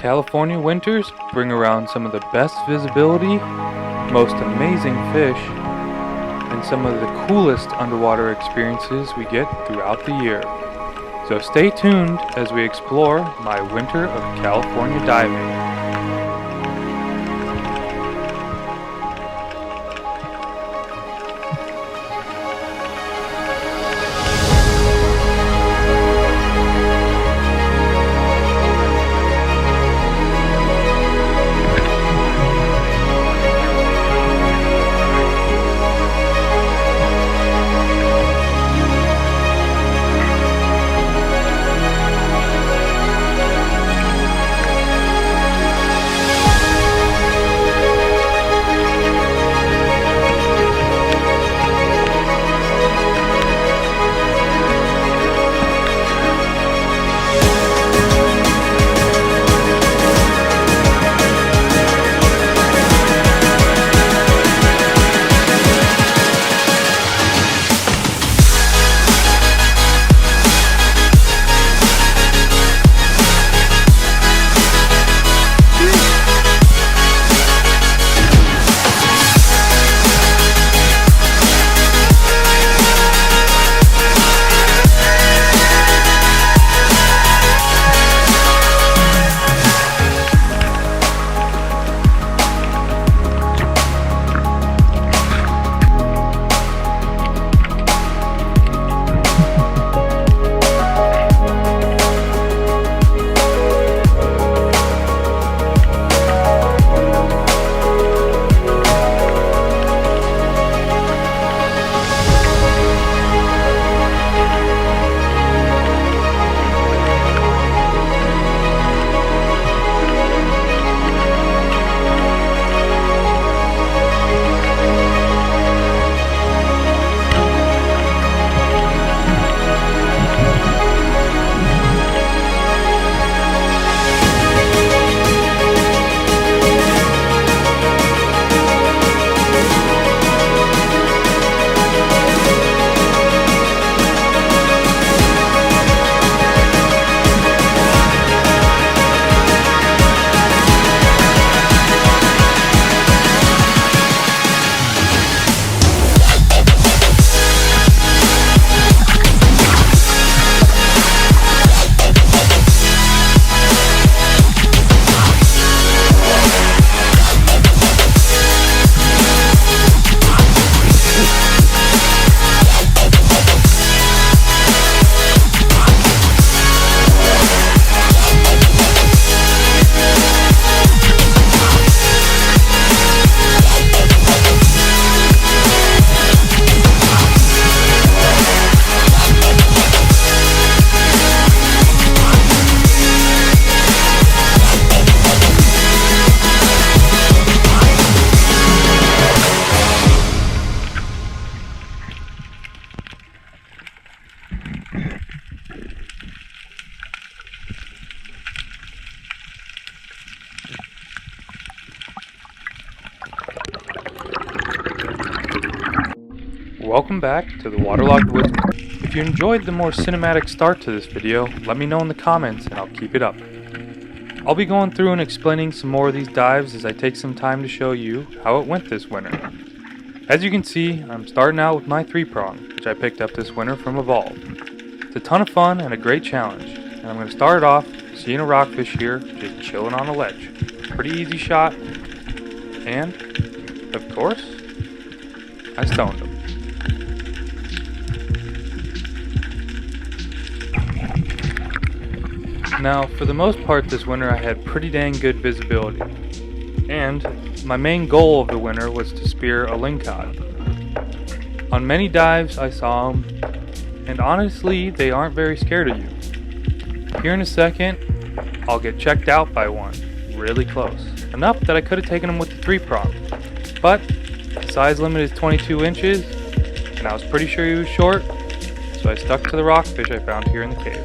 California winters bring around some of the best visibility, most amazing fish, and some of the coolest underwater experiences we get throughout the year. So stay tuned as we explore my winter of California diving. Welcome back to the Waterlogged Woodsman. If you enjoyed the more cinematic start to this video, let me know in the comments and I'll keep it up. I'll be going through and explaining some more of these dives as I take some time to show you how it went this winter. As you can see, I'm starting out with my 3-prong, which I picked up this winter from Evolve. It's a ton of fun and a great challenge, and I'm going to start it off seeing a rockfish here, just chilling on a ledge. Pretty easy shot, and, of course, I stoned him. Now, for the most part this winter I had pretty dang good visibility, and my main goal of the winter was to spear a lingcod. On many dives I saw them, and honestly they aren't very scared of you. Here in a second, I'll get checked out by one, really close, enough that I could have taken him with the 3-prong, but the size limit is 22 inches, and I was pretty sure he was short, so I stuck to the rockfish I found here in the cave.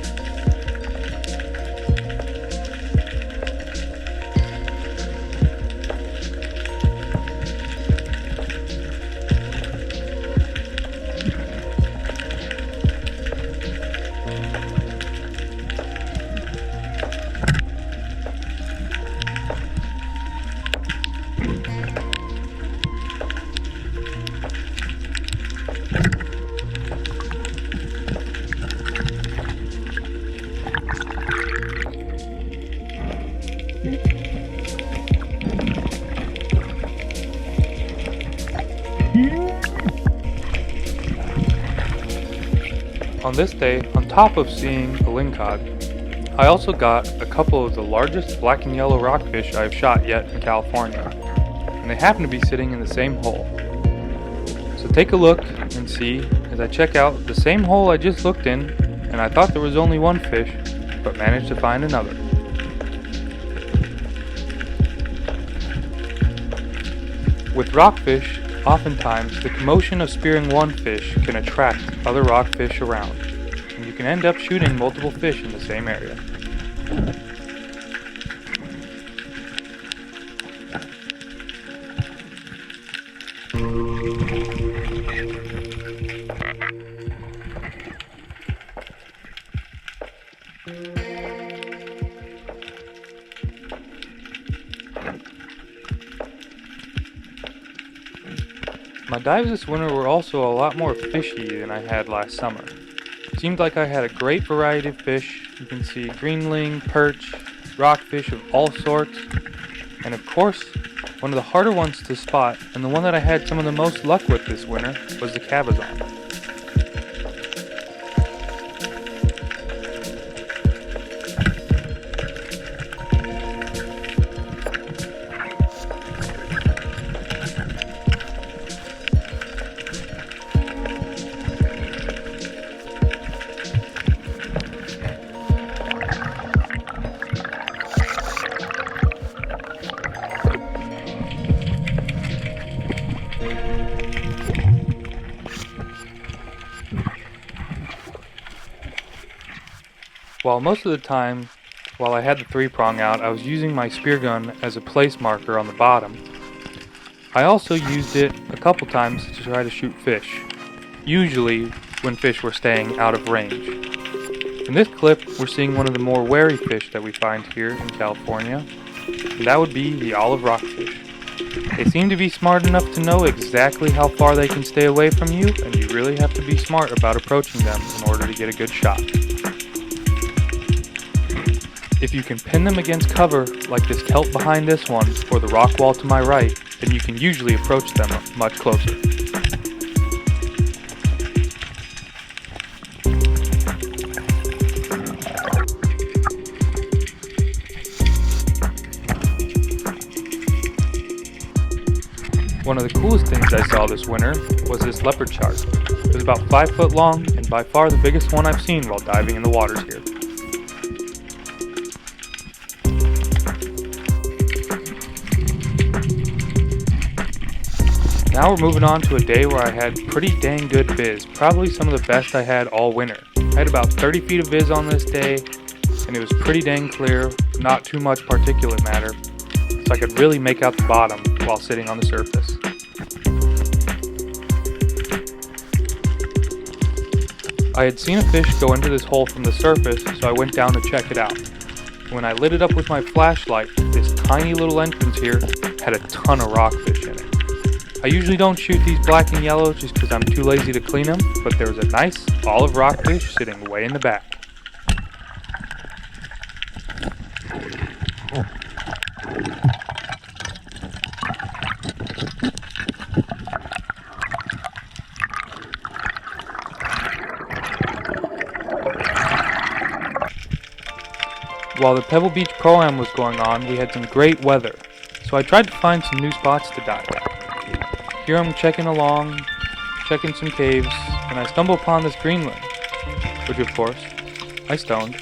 On this day, on top of seeing a lingcod, I also got a couple of the largest black and yellow rockfish I have shot yet in California, and they happen to be sitting in the same hole. So take a look and see as I check out the same hole I just looked in, and I thought there was only one fish, but managed to find another. With rockfish, oftentimes the commotion of spearing one fish can attract other rockfish around, and you can end up shooting multiple fish in the same area. My dives this winter were also a lot more fishy than I had last summer. It seemed like I had a great variety of fish. You can see greenling, perch, rockfish of all sorts, and of course, one of the harder ones to spot, and the one that I had some of the most luck with this winter, was the cabezon. While most of the time, while I had the 3-prong out, I was using my spear gun as a place marker on the bottom. I also used it a couple times to try to shoot fish, usually when fish were staying out of range. In this clip, we're seeing one of the more wary fish that we find here in California, and that would be the olive rockfish. They seem to be smart enough to know exactly how far they can stay away from you, and you really have to be smart about approaching them in order to get a good shot. If you can pin them against cover, like this kelp behind this one, or the rock wall to my right, then you can usually approach them much closer. One of the coolest things I saw this winter was this leopard shark. It was about 5 foot long, and by far the biggest one I've seen while diving in the waters here. Now we're moving on to a day where I had pretty dang good viz, probably some of the best I had all winter. I had about 30 feet of viz on this day, and it was pretty dang clear, not too much particulate matter, so I could really make out the bottom while sitting on the surface. I had seen a fish go into this hole from the surface, so I went down to check it out. When I lit it up with my flashlight, this tiny little entrance here had a ton of rockfish in it. I usually don't shoot these black and yellow just because I'm too lazy to clean them, but there was a nice olive rockfish sitting way in the back. While the Pebble Beach Pro-Am was going on, we had some great weather, so I tried to find some new spots to dive. Here I'm checking along, checking some caves, and I stumble upon this greenling, which of course, I stoned.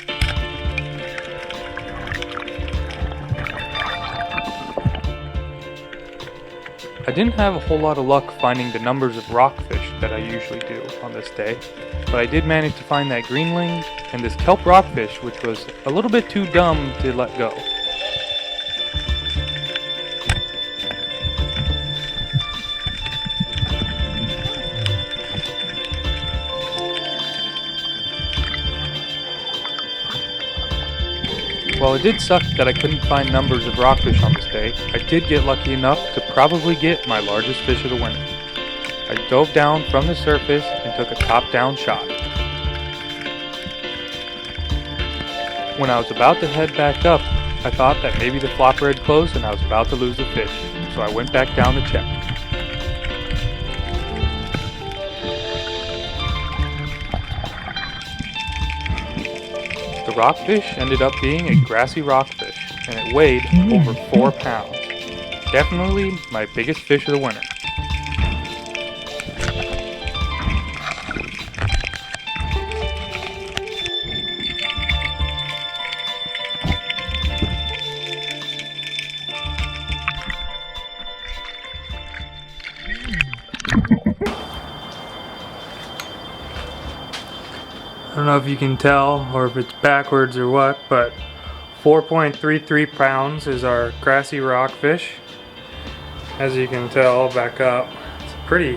I didn't have a whole lot of luck finding the numbers of rockfish that I usually do on this day, but I did manage to find that greenling and this kelp rockfish, which was a little bit too dumb to let go. While it did suck that I couldn't find numbers of rockfish on this day, I did get lucky enough to probably get my largest fish of the winter. I dove down from the surface and took a top-down shot. When I was about to head back up, I thought that maybe the flopper had closed and I was about to lose the fish, so I went back down to check. rockfish ended up being a grassy rockfish, and it weighed over 4 pounds. Definitely my biggest fish of the winter. I don't know if you can tell or if it's backwards or what, but 4.33 pounds is our grassy rockfish. As you can tell, back up, it's a pretty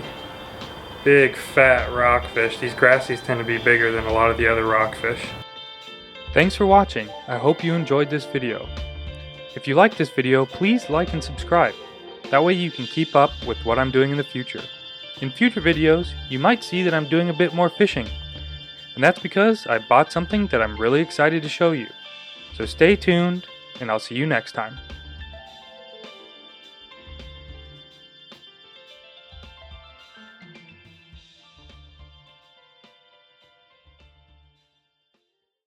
big fat rockfish. These grassies tend to be bigger than a lot of the other rockfish. Thanks for watching. I hope you enjoyed this video. If you liked this video, please like and subscribe. That way you can keep up with what I'm doing in the future. In future videos, you might see that I'm doing a bit more fishing. And that's because I bought something that I'm really excited to show you. So stay tuned, and I'll see you next time.